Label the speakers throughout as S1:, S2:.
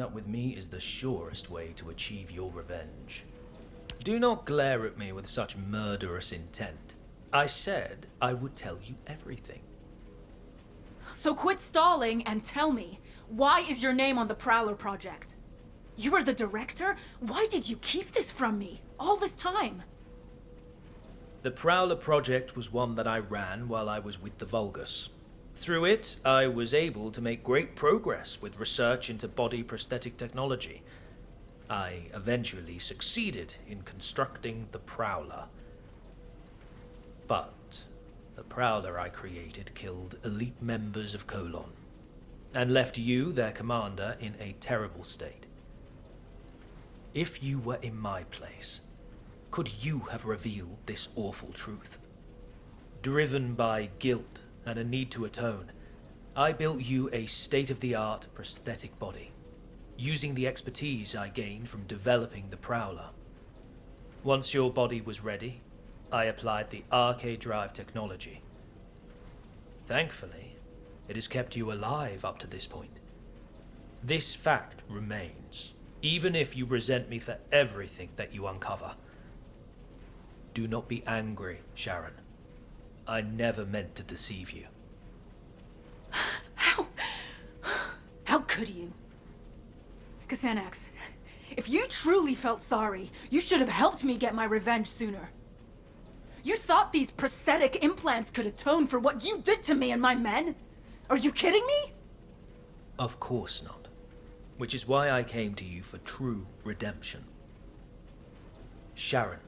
S1: up with me is the surest way to achieve your revenge. Do not glare at me with such murderous intent. I said I would tell you everything.
S2: So quit stalling and tell me, why is your name on the Prowler project? You are the director? Why did you keep this from me all this time?
S1: The Prowler project was one that I ran while I was with the Vulgus. Through it, I was able to make great progress with research into body prosthetic technology. I eventually succeeded in constructing the Prowler. But the Prowler I created killed elite members of Colon, and left you, their commander, in a terrible state. If you were in my place, could you have revealed this awful truth? Driven by guilt and a need to atone, I built you a state-of-the-art prosthetic body, using the expertise I gained from developing the Prowler. Once your body was ready, I applied the arcade drive technology. Thankfully, it has kept you alive up to this point. This fact remains, even if you resent me for everything that you uncover. Do not be angry, Sharen. I never meant to deceive you.
S2: How could you? Kasanax, if you truly felt sorry, you should have helped me get my revenge sooner. You thought these prosthetic implants could atone for what you did to me and my men? Are you kidding me?
S1: Of course not. Which is why I came to you for true redemption. Sharen,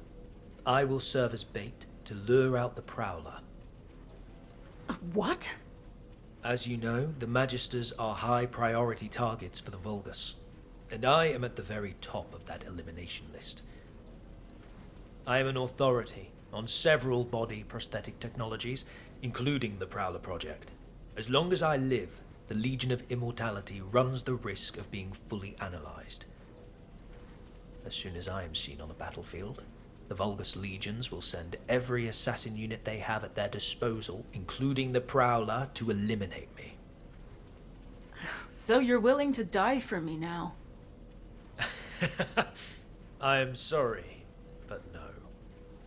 S1: I will serve as bait to lure out the Prowler.
S2: What?
S1: As you know, the Magisters are high priority targets for the Vulgus, and I am at the very top of that elimination list. I am an authority on several body prosthetic technologies, including the Prowler project. As long as I live, the Legion of Immortality runs the risk of being fully analyzed. As soon as I am seen on the battlefield, the Vulgus legions will send every assassin unit they have at their disposal, including the Prowler, to eliminate me.
S2: So you're willing to die for me now?
S1: I am sorry, but no.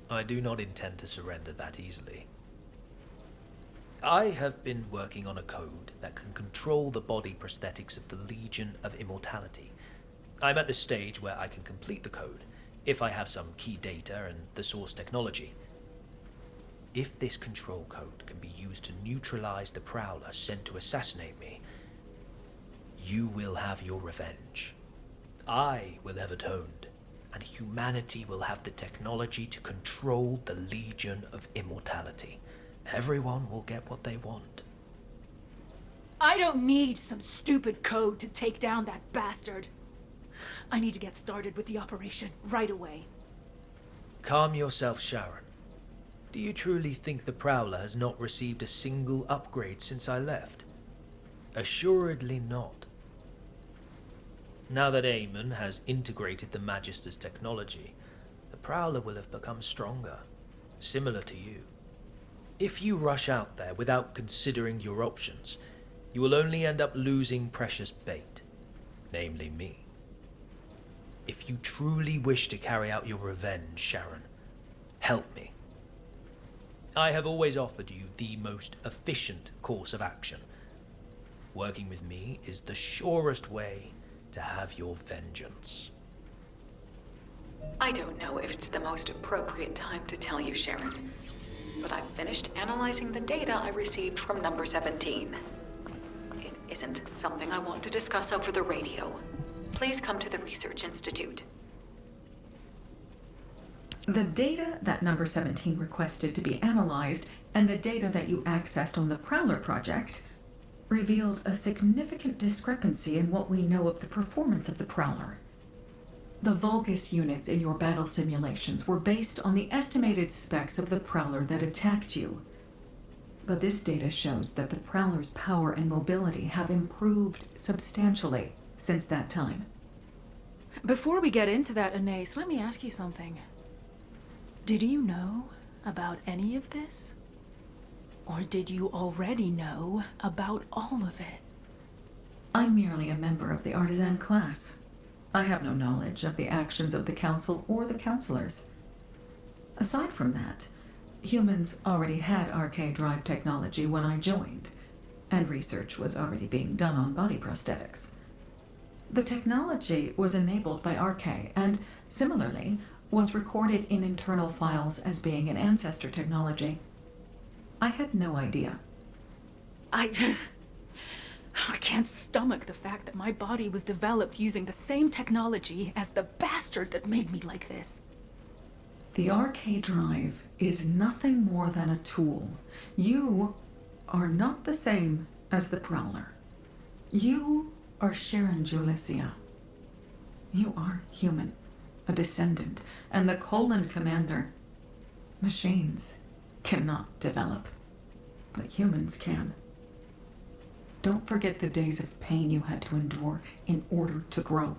S1: I do not intend to surrender that easily. I have been working on a code that can control the body prosthetics of the Legion of Immortality. I'm at the stage where I can complete the code, if I have some key data and the source technology. If this control code can be used to neutralize the Prowler sent to assassinate me, you will have your revenge. I will have atoned, and humanity will have the technology to control the Legion of Immortality. Everyone will get what they want.
S2: I don't need some stupid code to take down that bastard. I need to get started with the operation right away.
S1: Calm yourself, Sharen. Do you truly think the Prowler has not received a single upgrade since I left? Assuredly not. Now that Amon has integrated the Magister's technology, the Prowler will have become stronger, similar to you. If you rush out there without considering your options, you will only end up losing precious bait, namely me. If you truly wish to carry out your revenge, Sharen, help me. I have always offered you the most efficient course of action. Working with me is the surest way to have your vengeance.
S3: I don't know if it's the most appropriate time to tell you, Sharen, but I've finished analyzing the data I received from number 17. It isn't something I want to discuss over the radio. Please come to the Research Institute.
S4: The data that number 17 requested to be analyzed and the data that you accessed on the Prowler project revealed a significant discrepancy in what we know of the performance of the Prowler. The Vulgus units in your battle simulations were based on the estimated specs of the Prowler that attacked you. But this data shows that the Prowler's power and mobility have improved substantially since that time.
S2: Before we get into that, Anais, let me ask you something. Did you know about any of this? Or did you already know about all of it?
S4: I'm merely a member of the artisan class. I have no knowledge of the actions of the Council or the Councilors. Aside from that, humans already had RK drive technology when I joined, and research was already being done on body prosthetics. The technology was enabled by RK and, similarly, was recorded in internal files as being an ancestor technology. I had no idea.
S2: I can't stomach the fact that my body was developed using the same technology as the bastard that made me like this.
S4: The RK drive is nothing more than a tool. You are not the same as the Prowler. You are Sharen Julicia. You are human, a descendant, and the Colon Commander. Machines cannot develop, but humans can. Don't forget the days of pain you had to endure in order to grow.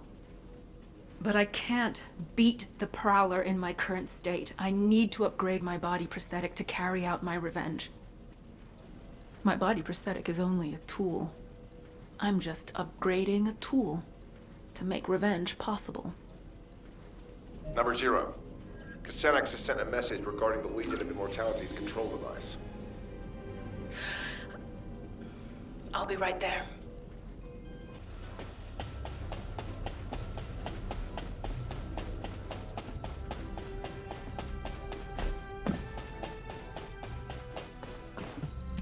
S2: But I can't beat the Prowler in my current state. I need to upgrade my body prosthetic to carry out my revenge. My body prosthetic is only a tool. I'm just upgrading a tool to make revenge possible.
S5: Number 0. Casenex has sent a message regarding the Legion of Immortality's control device.
S2: I'll be right there.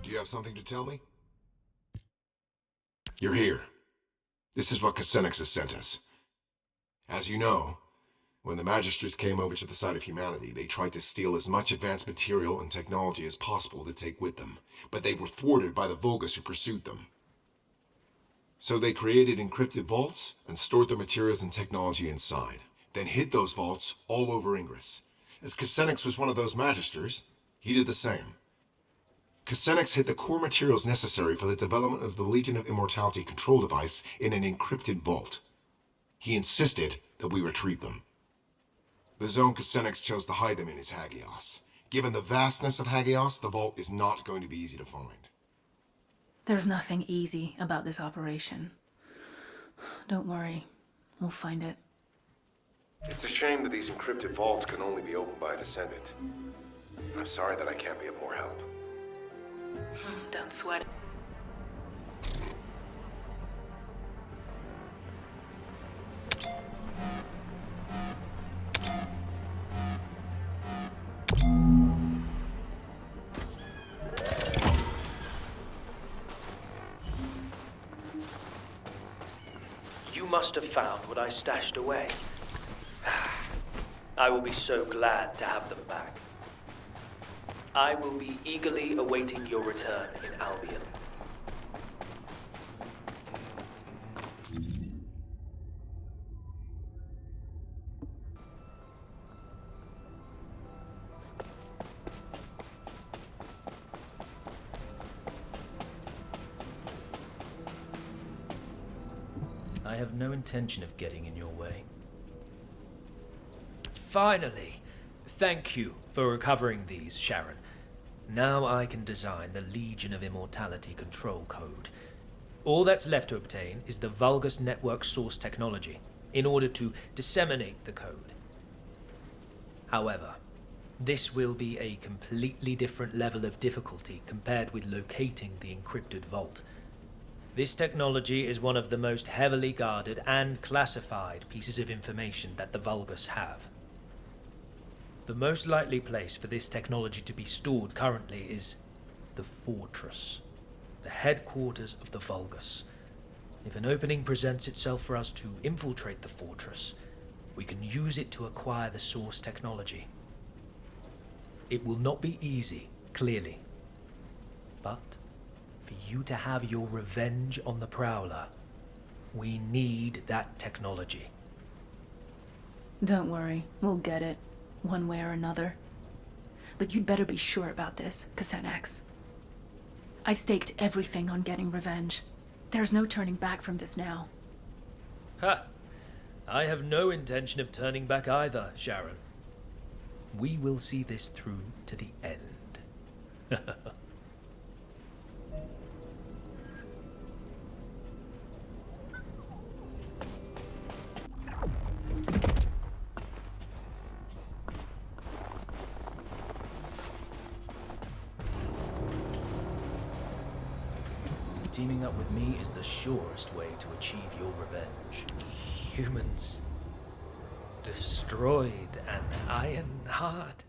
S5: Do you have something to tell me? You're here. This is what Casenex has sent us. As you know, when the Magisters came over to the side of humanity, they tried to steal as much advanced material and technology as possible to take with them, but they were thwarted by the Vulgus who pursued them. So they created encrypted vaults and stored their materials and technology inside, then hid those vaults all over Ingress. As Casenex was one of those Magisters, he did the same. Casenex hid the core materials necessary for the development of the Legion of Immortality control device in an encrypted vault. He insisted that we retrieve them. The zone Casenex chose to hide them in is Hagios. Given the vastness of Hagios, the vault is not going to be easy to find.
S2: There's nothing easy about this operation. Don't worry, we'll find it.
S5: It's a shame that these encrypted vaults can only be opened by a Descendant. I'm sorry that I can't be of more help.
S2: Don't sweat it.
S1: You must have found what I stashed away. I will be so glad to have them back. I will be eagerly awaiting your return in Albion. I have no intention of getting in your way. Finally! Thank you for recovering these, Sharen. Now I can design the Legion of Immortality control code. All that's left to obtain is the Vulgus network source technology in order to disseminate the code. However, this will be a completely different level of difficulty compared with locating the encrypted vault. This technology is one of the most heavily guarded and classified pieces of information that the Vulgus have. The most likely place for this technology to be stored currently is the Fortress, the headquarters of the Vulgus. If an opening presents itself for us to infiltrate the Fortress, we can use it to acquire the source technology. It will not be easy, clearly, but for you to have your revenge on the Prowler, we need that technology.
S2: Don't worry, we'll get it, one way or another. But you'd better be sure about this, Casenex. I've staked everything on getting revenge. There's no turning back from this now.
S1: Ha! I have no intention of turning back either, Sharen. We will see this through to the end. teaming up with me is the surest way to achieve your revenge. Humans destroyed an iron heart.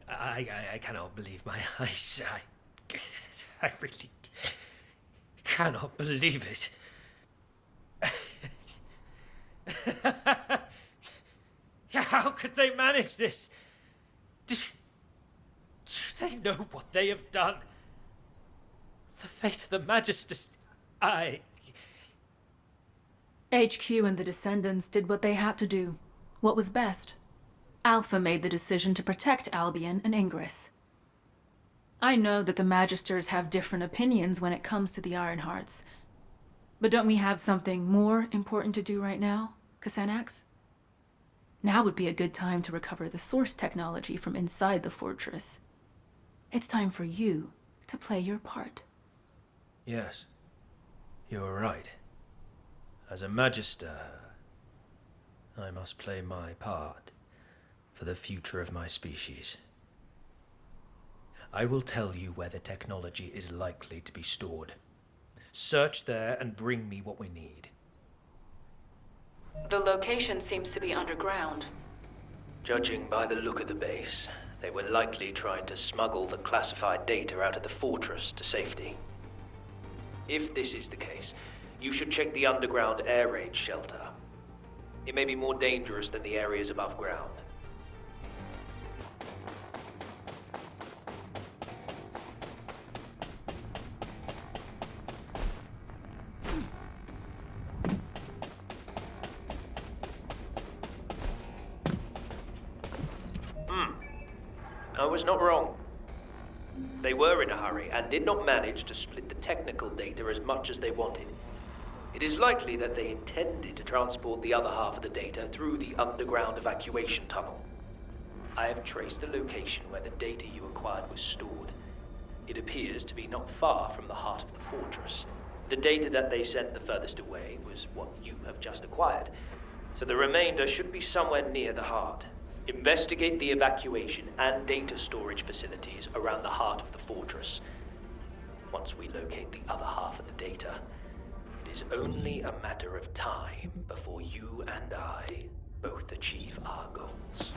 S1: I cannot believe my eyes. I really cannot believe it. How could they manage this? Do they know what they have done? The fate of the Magisters.
S2: HQ and the Descendants did what they had to do. What was best. Alpha made the decision to protect Albion and Ingress. I know that the Magisters have different opinions when it comes to the Ironhearts. But don't we have something more important to do right now, Kasanax? Now would be a good time to recover the source technology from inside the fortress. It's time for you to play your part.
S1: Yes, you are right. As a Magister, I must play my part for the future of my species. I will tell you where the technology is likely to be stored. Search there and bring me what we need.
S2: The location seems to be underground.
S1: Judging by the look of the base, they were likely trying to smuggle the classified data out of the fortress to safety. If this is the case, you should check the underground air raid shelter. It may be more dangerous than the areas above ground. I was not wrong. They were in a hurry and did not manage to split the technical data as much as they wanted. It is likely that they intended to transport the other half of the data through the underground evacuation tunnel. I have traced the location where the data you acquired was stored. It appears to be not far from the heart of the fortress. The data that they sent the furthest away was what you have just acquired, so the remainder should be somewhere near the heart. Investigate the evacuation and data storage facilities around the heart of the fortress. Once we locate the other half of the data, it is only a matter of time before you and I both achieve our goals.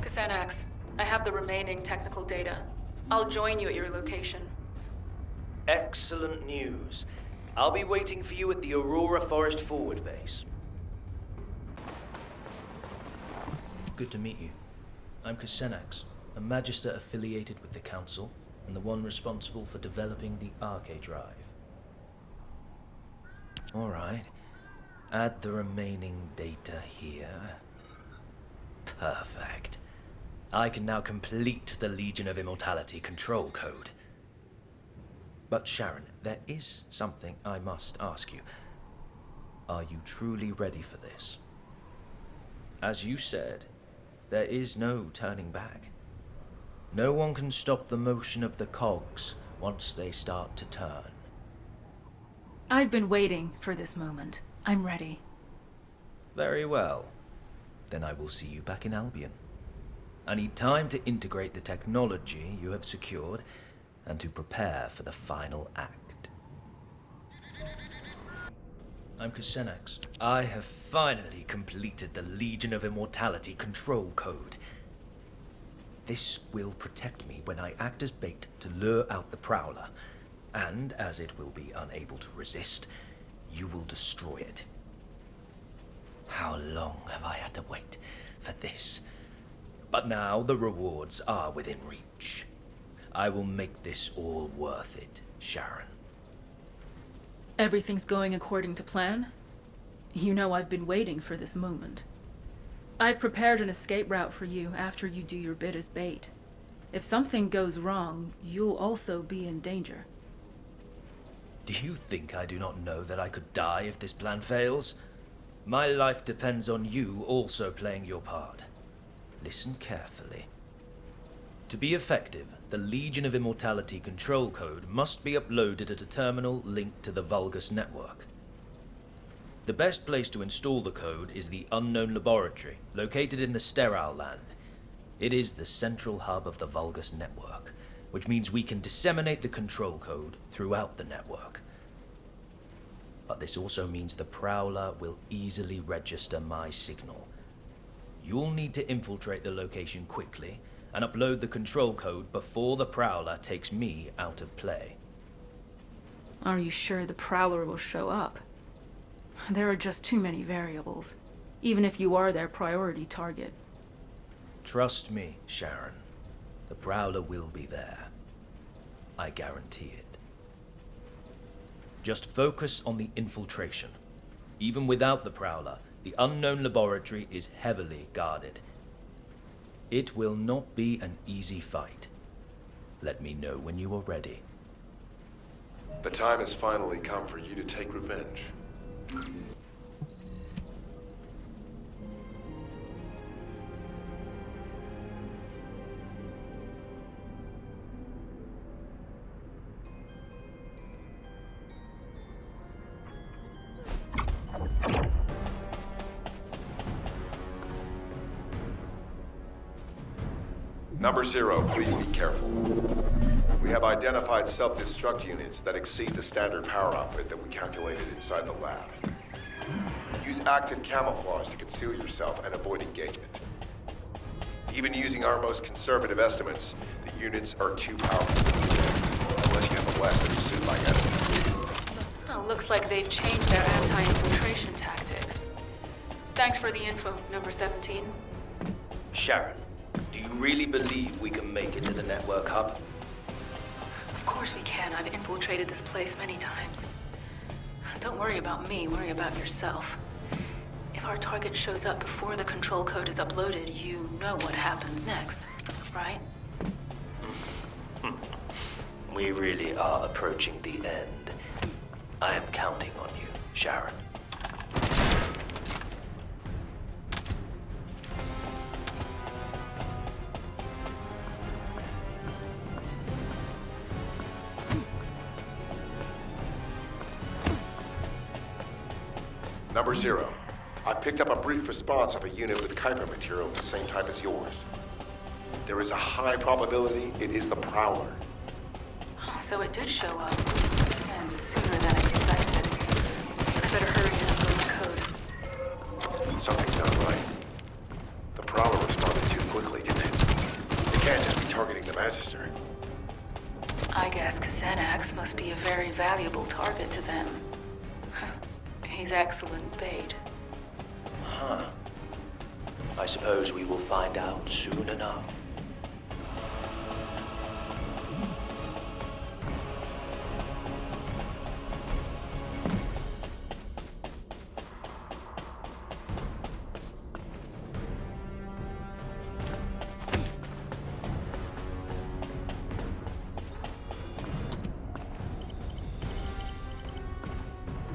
S2: Kasanax, I have the remaining technical data. I'll join you at your location.
S1: Excellent news. I'll be waiting for you at the Aurora Forest Forward Base. Good to meet you. I'm Kasanax, a Magister affiliated with the Council, and the one responsible for developing the Arche Drive. Alright. Add the remaining data here. Perfect. I can now complete the Legion of Immortality control code. But Sharen, there is something I must ask you. Are you truly ready for this? As you said, there is no turning back. No one can stop the motion of the cogs once they start to turn.
S2: I've been waiting for this moment. I'm ready.
S1: Very well. Then I will see you back in Albion. I need time to integrate the technology you have secured and to prepare for the final act. I'm Kasanax. I have finally completed the Legion of Immortality control code. This will protect me when I act as bait to lure out the Prowler, and as it will be unable to resist, you will destroy it. How long have I had to wait for this? But now the rewards are within reach. I will make this all worth it, Sharen.
S2: Everything's going according to plan? You know I've been waiting for this moment. I've prepared an escape route for you after you do your bit as bait. If something goes wrong, you'll also be in danger.
S1: Do you think I do not know that I could die if this plan fails? My life depends on you also playing your part. Listen carefully. To be effective, the Legion of Immortality control code must be uploaded at a terminal linked to the Vulgus network. The best place to install the code is the Unknown Laboratory, located in the Sterile Land. It is the central hub of the Vulgus network, which means we can disseminate the control code throughout the network. But this also means the Prowler will easily register my signal. You'll need to infiltrate the location quickly and upload the control code before the Prowler takes me out of play.
S2: Are you sure the Prowler will show up? There are just too many variables, even if you are their priority target.
S1: Trust me, Sharen. The Prowler will be there. I guarantee it. Just focus on the infiltration. Even without the Prowler, the Unknown Laboratory is heavily guarded. It will not be an easy fight. Let me know when you are ready.
S5: The time has finally come for you to take revenge. Number 0, please be careful. We have identified self-destruct units that exceed the standard power output that we calculated inside the lab. Use active camouflage to conceal yourself and avoid engagement. Even using our most conservative estimates, the units are too powerful to withstand, unless you have a blaster suit like us.
S2: Well, looks like they've changed their anti-infiltration tactics. Thanks for the info, number 17.
S1: Sharen, do you really believe we can make it to the network hub?
S2: Of course we can. I've infiltrated this place many times. Don't worry about me, worry about yourself. If our target shows up before the control code is uploaded, you know what happens next, right?
S1: We really are approaching the end. I am counting on you, Sharen.
S5: Number 0, I picked up a brief response of a unit with Kuiper material the same type as yours. There is a high probability it is the Prowler.
S2: So it did show up, and sooner than expected. I better hurry and upload the code.
S5: Something's not right. The Prowler responded too quickly, didn't it? It can't just be targeting the Magister.
S2: I guess Xanax must be a very valuable target to them. He's excellent bait.
S1: Huh. I suppose we will find out soon enough.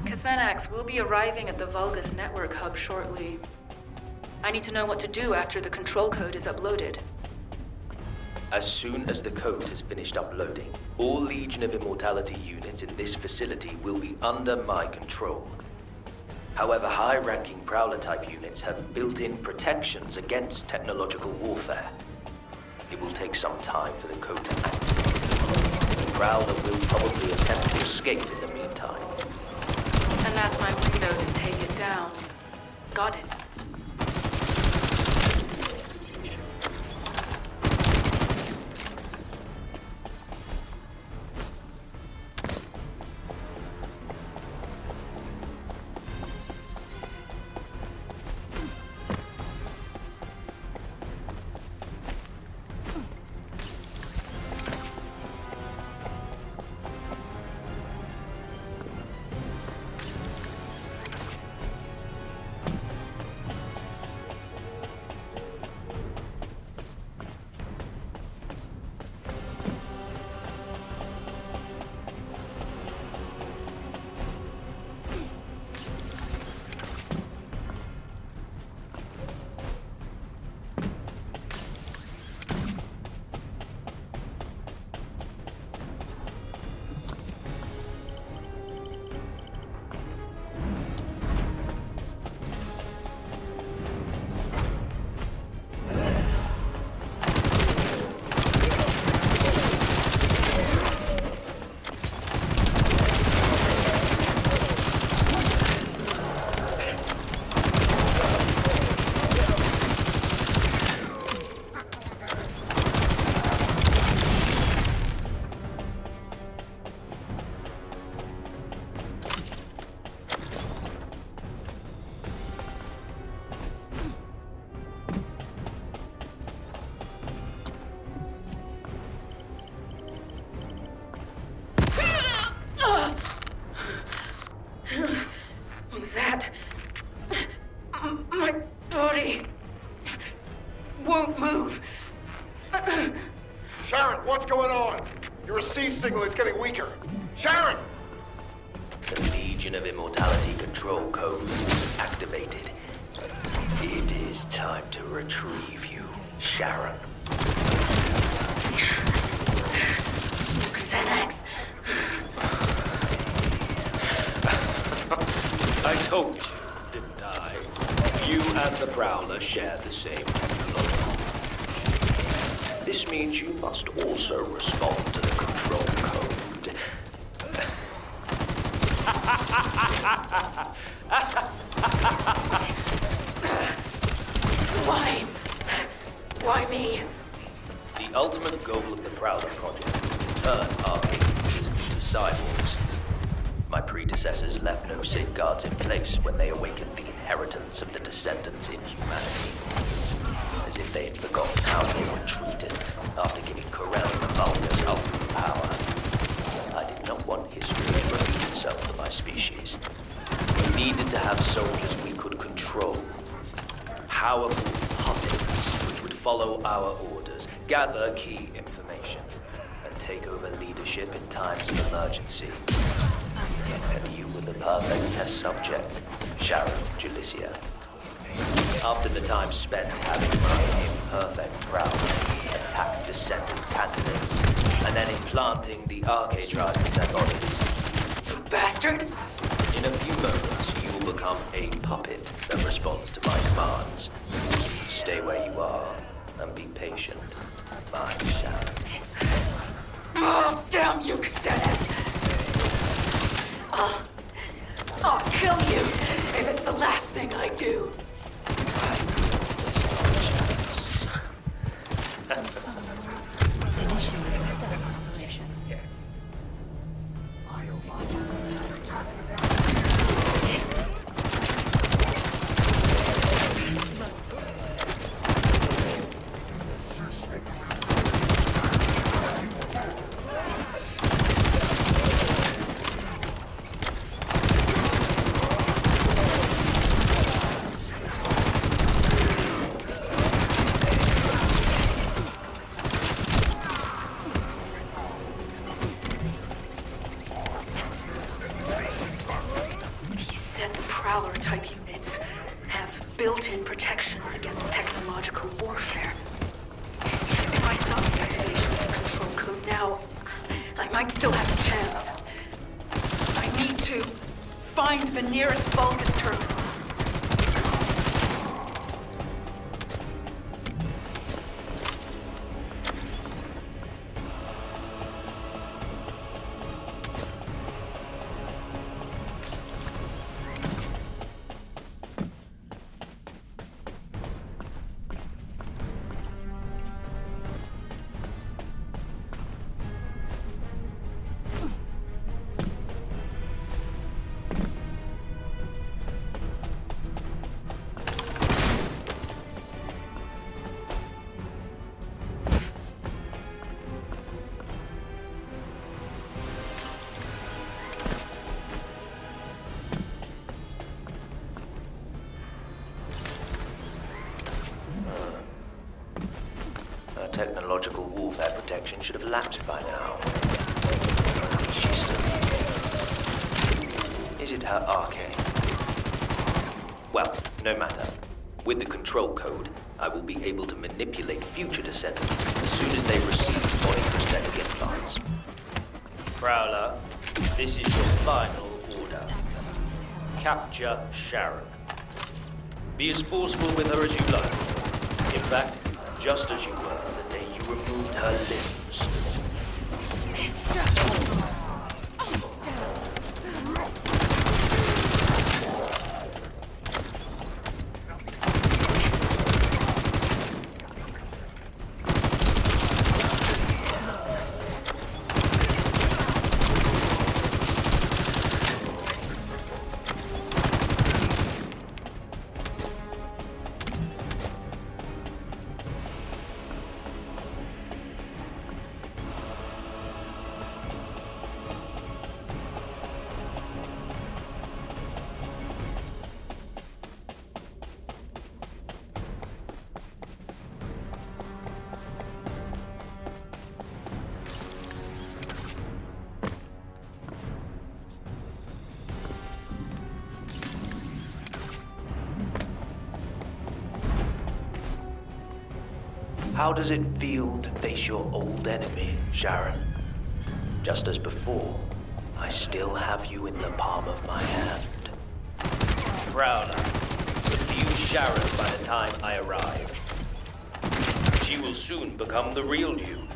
S2: Xanax will be arriving at the Vulgus network hub shortly. I need to know what to do after the control code is uploaded.
S1: As soon as the code has finished uploading, all Legion of Immortality units in this facility will be under my control. However, high-ranking Prowler-type units have built-in protections against technological warfare. It will take some time for the code to activate. The Prowler will probably attempt to escape in the meantime.
S2: And that's my window to take it down. Got it. was that? My body won't move.
S5: Sharen, what's going on? Your receive signal is getting weaker. Sharen!
S1: The Legion of Immortality control code is activated. It is time to retrieve you, Sharen.
S2: Xanax.
S1: I told you, didn't I? You and the Prowler share the same technology. This means you must also respond to the control code.
S2: Why? Why me?
S1: The ultimate goal of the Prowler project is to turn archangels into cyborgs. My predecessors left no safeguards in place when they awakened the inheritance of the descendants in humanity. As if they had forgotten how they were treated after giving Corelli the Vulgar's ultimate power. I did not want history to repeat itself to my species. We needed to have soldiers we could control. Powerful puppets which would follow our orders, gather key information, and take over leadership in times of emergency. And you were the perfect test subject, Sharen Jalicia. After the time spent having my imperfect Prowler attack descendant candidates, and then implanting the Archidrive in their bodies.
S2: Bastard!
S1: In a few moments, you will become a puppet that responds to my commands. Stay where you are, and be patient, my Sharen.
S2: Oh, damn you, Xanax! I'll kill you if it's the last thing I do. Prowler-type units have built-in protections against technological warfare. If I stop the activation of the control code now, I might still have a chance. I need to find the nearest Vulgus terminal.
S1: Technological warfare protection should have lapsed by now. She's still... Is it her arcane? Well, no matter. With the control code, I will be able to manipulate future descendants as soon as they receive body prosthetic implants. Prowler, this is your final order. Capture Sharen. Be as forceful with her as you like. In fact, just as you were the day you removed her limbs. How does it feel to face your old enemy, Sharen? Just as before, I still have you in the palm of my hand. Prowler, subdue Sharen by the time I arrive. She will soon become the real you,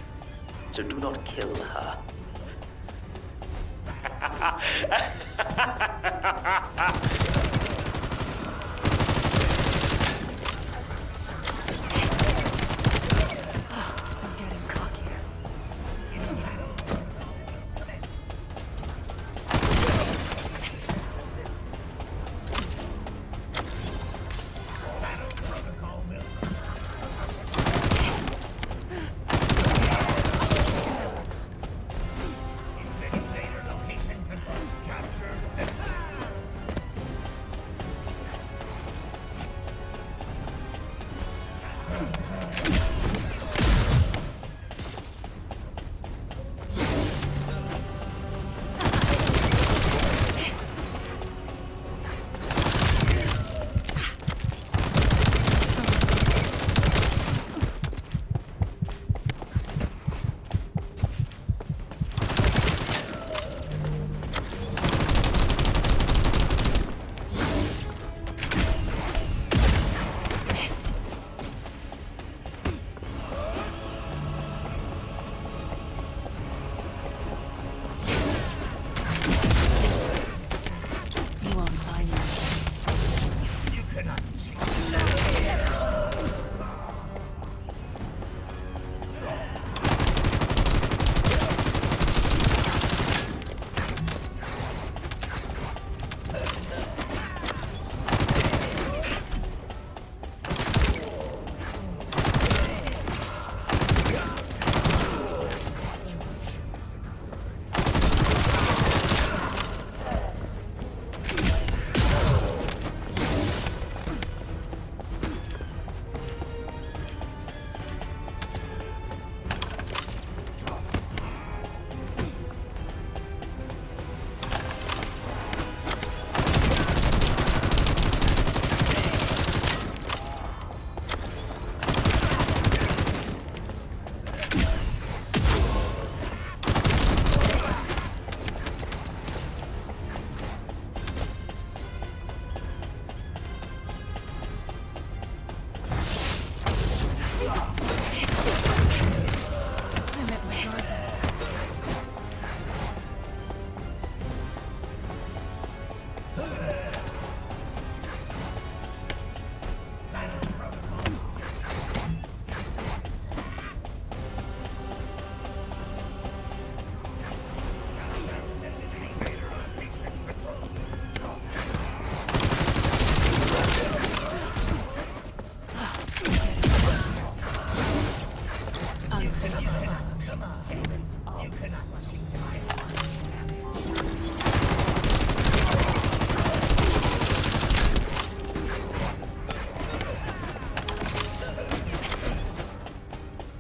S1: so do not kill her.
S2: I'm getting cockier.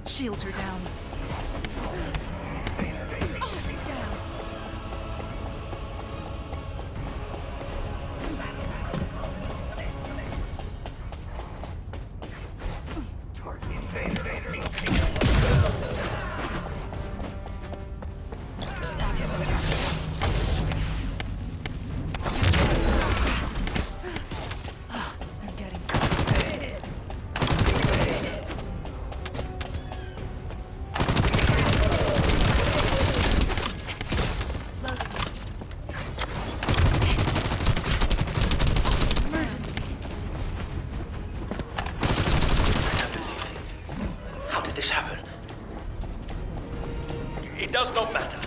S2: Shields are down. Down. I'm getting
S1: How did this happen? It does not matter.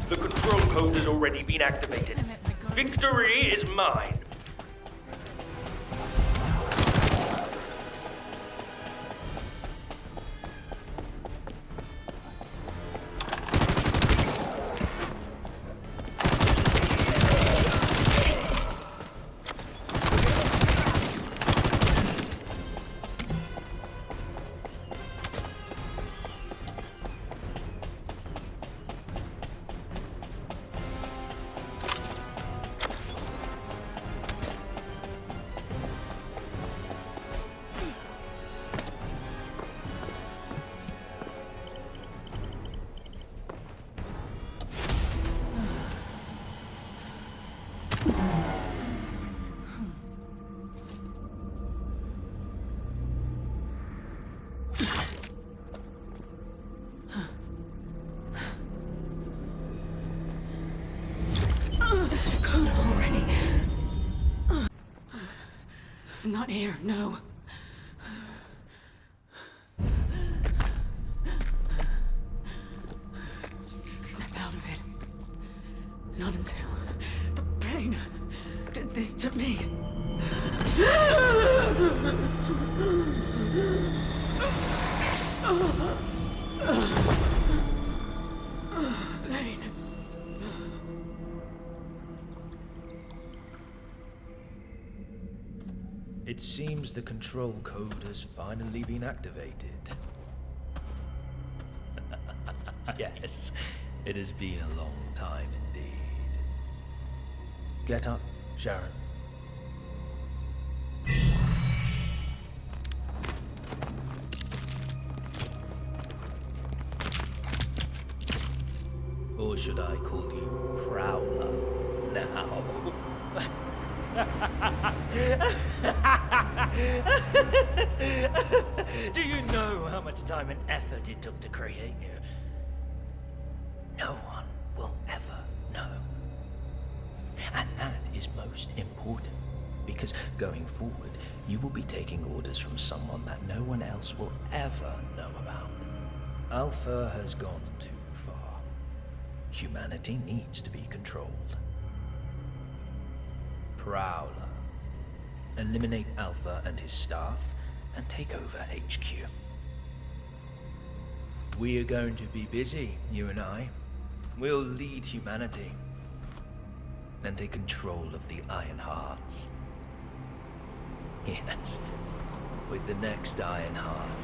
S1: The control code has already been activated. Victory is mine.
S2: Is the code already? Not here, no. Snap out of it. Not until the pain did this to me. Pain.
S1: It seems the control code has finally been activated. Yes, it has been a long time indeed. Get up, Sharen. Or should I call you Prowler now? Do you know how much time and effort it took to create you? No one will ever know. And that is most important, because going forward, you will be taking orders from someone that no one else will ever know about. Alpha has gone too far. Humanity needs to be controlled. Prowler. Eliminate Alpha and his staff, and take over HQ. We are going to be busy, you and I. We'll lead humanity, and take control of the Iron Hearts. Yes, with the next Iron Heart.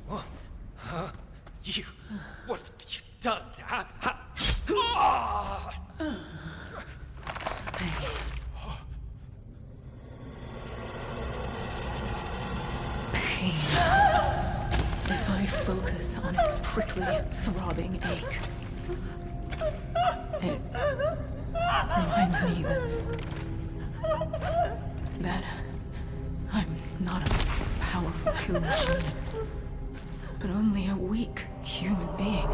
S1: What? Huh? You... What have you done?
S2: Pain. If I focus on its prickly, throbbing ache, it reminds me that I'm not a powerful kill machine, but only a weak human being.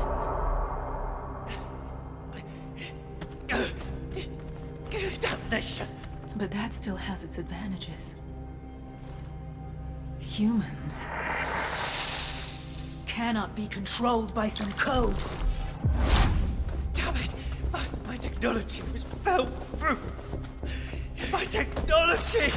S1: Damnation!
S2: But that still has its advantages. Humans cannot be controlled by some code.
S1: Damn it! My technology was fail-proof! My technology!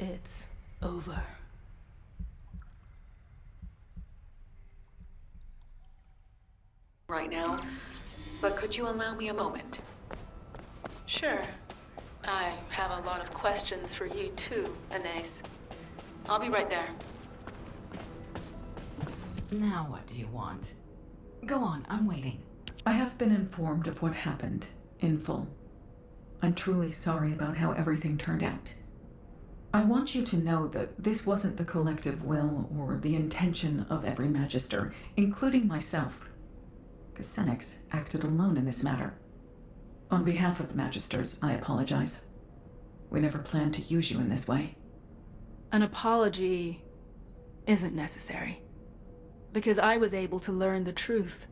S2: It's over.
S3: Right now, but could you allow me a moment?
S6: Sure. I have a lot of questions for you too, Anais. I'll be right there.
S4: Now what do you want? Go on, I'm waiting. I have been informed of what happened, in full. I'm truly sorry about how everything turned out. I want you to know that this wasn't the collective will or the intention of every Magister, including myself. Casenix acted alone in this matter. On behalf of the Magisters, I apologize. We never planned to use you in this way.
S2: An apology isn't necessary. Because I was able to learn the truth.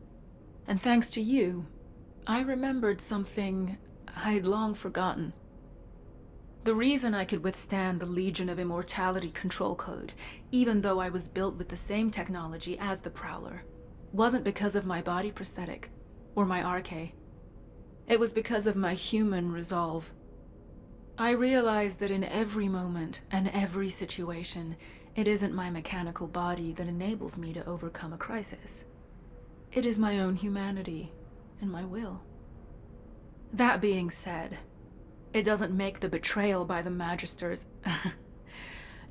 S2: And thanks to you, I remembered something I'd long forgotten. The reason I could withstand the Legion of Immortality control code, even though I was built with the same technology as the Prowler, wasn't because of my body prosthetic, or my RK. It was because of my human resolve. I realized that in every moment and every situation, it isn't my mechanical body that enables me to overcome a crisis. It is my own humanity and my will. That being said, it doesn't make the betrayal by the Magisters,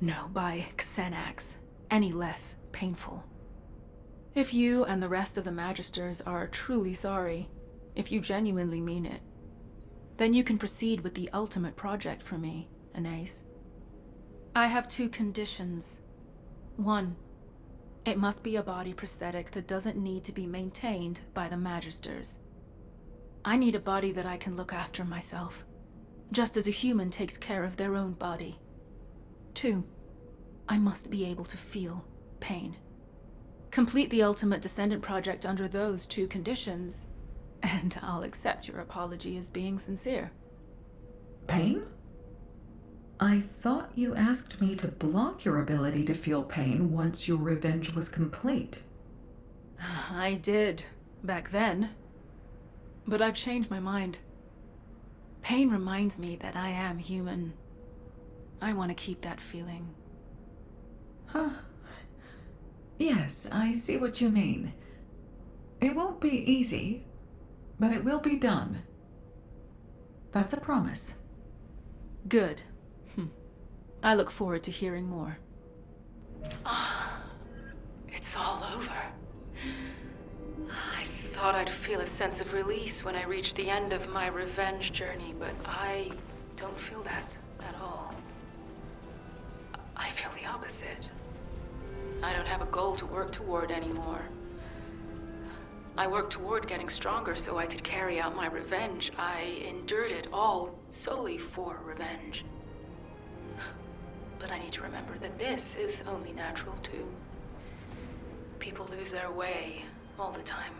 S2: no, by Xanax, any less painful. If you and the rest of the Magisters are truly sorry, if you genuinely mean it, then you can proceed with the ultimate project for me, Anais. I have 2 conditions. 1, it must be a body prosthetic that doesn't need to be maintained by the Magisters. I need a body that I can look after myself, just as a human takes care of their own body. 2, I must be able to feel pain. Complete the ultimate Descendant project under those 2 conditions, and I'll accept your apology as being sincere.
S4: Pain? I thought you asked me to block your ability to feel pain once your revenge was complete.
S2: I did, back then. But I've changed my mind. Pain reminds me that I am human. I want to keep that feeling.
S4: Huh. Yes, I see what you mean. It won't be easy, but it will be done. That's a promise.
S2: Good. I look forward to hearing more.
S6: It's all over. I thought I'd feel a sense of release when I reached the end of my revenge journey, but I don't feel that at all. I feel the opposite. I don't have a goal to work toward anymore. I worked toward getting stronger so I could carry out my revenge. I endured it all solely for revenge. But I need to remember that this is only natural too. People lose their way all the time.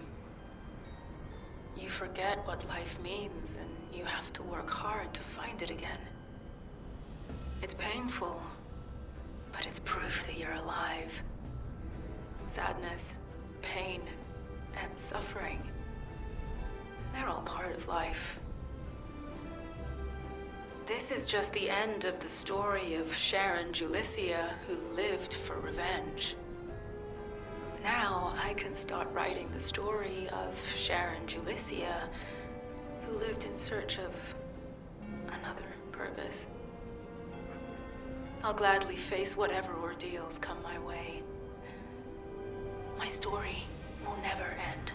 S6: You forget what life means, and you have to work hard to find it again. It's painful, but it's proof that you're alive. Sadness, pain, and suffering, they're all part of life. This is just the end of the story of Sharen Julicia, who lived for revenge. Now I can start writing the story of Sharen Julicia, who lived in search of another purpose. I'll gladly face whatever ordeals come my way. My story will never end.